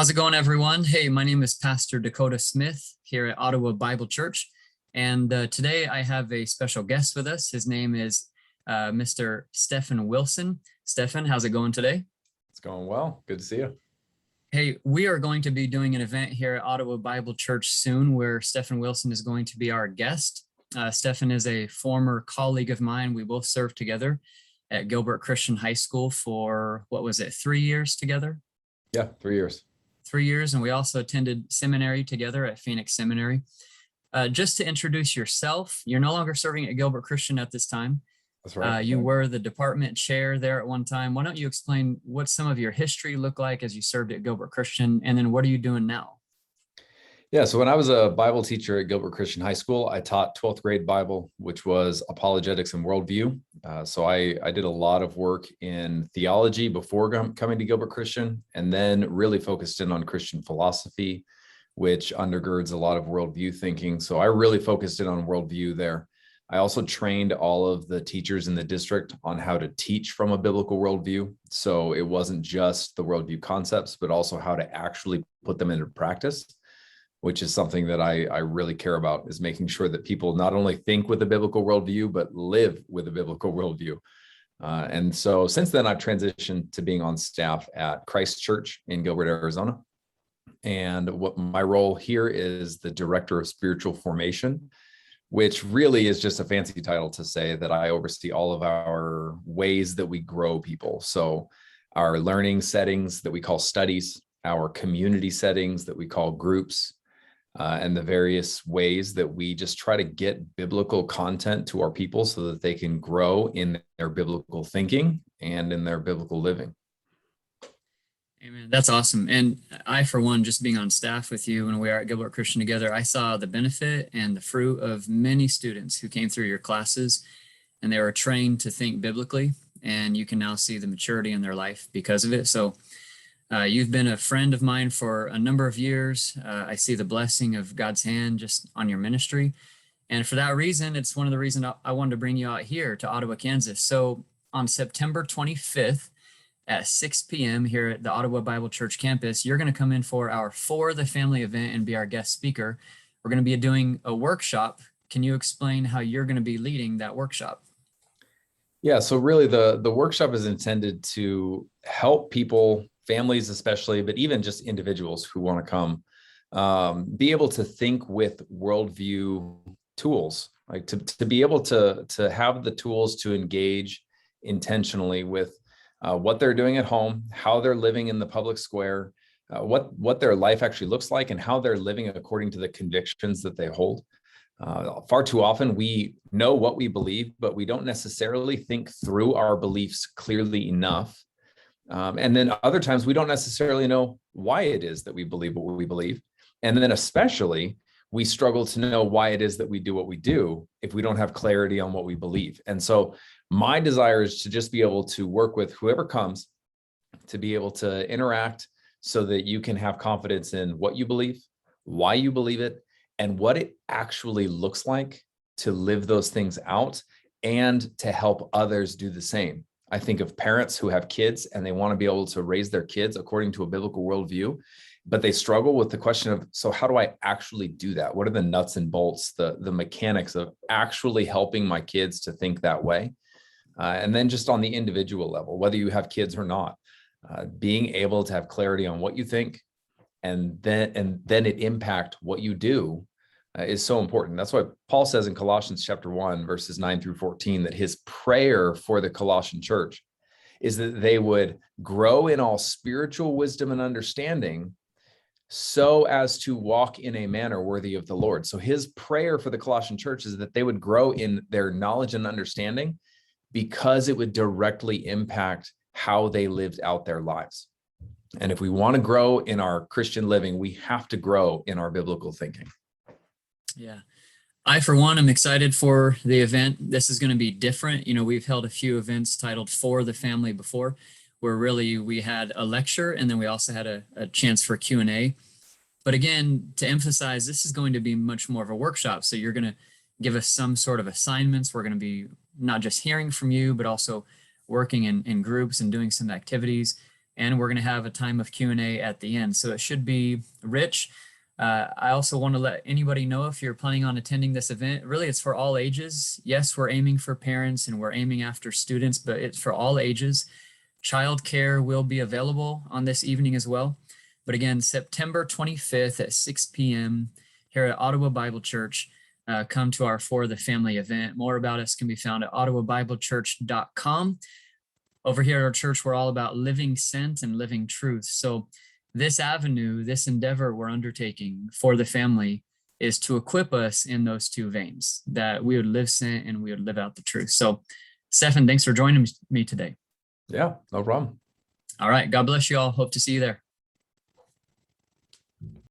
How's it going, everyone? Hey, my name is Pastor Dakota Smith here at Ottawa Bible Church. And today I have a special guest with us. His name is Mr. Stefan Wilson. Stefan, how's it going today? It's going well. Good to see you. Hey, we are going to be doing an event here at Ottawa Bible Church soon where Stefan Wilson is going to be our guest. Stefan is a former colleague of mine. We both served together at Gilbert Christian High School for, 3 years together? Yeah, 3 years. 3 years, and we also attended seminary together at Phoenix Seminary. Just to introduce yourself, you're no longer serving at Gilbert Christian at this time. That's right. You were the department chair there at one time. Why don't you explain what some of your history looked like as you served at Gilbert Christian, and then what are you doing now? Yeah, so when I was a Bible teacher at Gilbert Christian High School, I taught 12th grade Bible, which was Apologetics and Worldview. So I did a lot of work in theology before coming to Gilbert Christian, and then really focused in on Christian philosophy, which undergirds a lot of worldview thinking. So I really focused in on worldview there. I also trained all of the teachers in the district on how to teach from a biblical worldview. So it wasn't just the worldview concepts, but also how to actually put them into practice, which is something that I really care about, is making sure that people not only think with a biblical worldview, but live with a biblical worldview. And so since then, I've transitioned to being on staff at Christ Church in Gilbert, Arizona. And what my role here is the Director of Spiritual Formation, which really is just a fancy title to say that I oversee all of our ways that we grow people. So our learning settings that we call studies, our community settings that we call groups, and the various ways that we just try to get biblical content to our people so that they can grow in their biblical thinking and in their biblical living. Amen. That's awesome. And I, for one, just being on staff with you when we were at Gilbert Christian together, I saw the benefit and the fruit of many students who came through your classes, and they were trained to think biblically, and you can now see the maturity in their life because of it. So you've been a friend of mine for a number of years. I see the blessing of God's hand just on your ministry. And for that reason, it's one of the reasons I wanted to bring you out here to Ottawa, Kansas. So on September 25th at 6 p.m. here at the Ottawa Bible Church campus, you're going to come in for our For the Family event and be our guest speaker. We're going to be doing a workshop. Can you explain how you're going to be leading that workshop? Yeah, so really the workshop is intended to help people, families especially, but even just individuals who want to come, be able to think with worldview tools, like to be able to have the tools to engage intentionally with what they're doing at home, how they're living in the public square, what their life actually looks like, and how they're living according to the convictions that they hold. Far too often we know what we believe, but we don't necessarily think through our beliefs clearly enough. And then other times we don't necessarily know why it is that we believe what we believe. And then especially we struggle to know why it is that we do what we do if we don't have clarity on what we believe. And so my desire is to just be able to work with whoever comes, to be able to interact so that you can have confidence in what you believe, why you believe it, and what it actually looks like to live those things out and to help others do the same. I think of parents who have kids and they want to be able to raise their kids according to a biblical worldview, but they struggle with the question of, so how do I actually do that? What are the nuts and bolts, the mechanics of actually helping my kids to think that way? And then just on the individual level, whether you have kids or not, being able to have clarity on what you think and then it impact what you do is so important. That's why Paul says in Colossians chapter 1, verses 9 through 14, that his prayer for the Colossian church is that they would grow in all spiritual wisdom and understanding so as to walk in a manner worthy of the Lord. So his prayer for the Colossian church is that they would grow in their knowledge and understanding because it would directly impact how they lived out their lives. And if we want to grow in our Christian living, we have to grow in our biblical thinking. Yeah. I, for one, am excited for the event. This is going to be different. You know, we've held a few events titled For the Family before, where really we had a lecture and then we also had a chance for Q&A. But again, to emphasize, this is going to be much more of a workshop. So you're going to give us some sort of assignments. We're going to be not just hearing from you, but also working in groups and doing some activities. and we're going to have a time of Q&A at the end. So it should be rich. I also want to let anybody know, if you're planning on attending this event, really it's for all ages. Yes, we're aiming for parents and we're aiming after students, but it's for all ages. Childcare will be available on this evening as well. But again, September 25th at 6 p.m. here at Ottawa Bible Church. Come to our For the Family event. More about us can be found at ottawabiblechurch.com. Over here at our church, we're all about living sent and living truth. So this avenue, this endeavor we're undertaking for the family is to equip us in those two veins, that we would live sent and we would live out the truth. So Stefan, thanks for joining me today. Yeah, no problem. All right. God bless you all. Hope to see you there.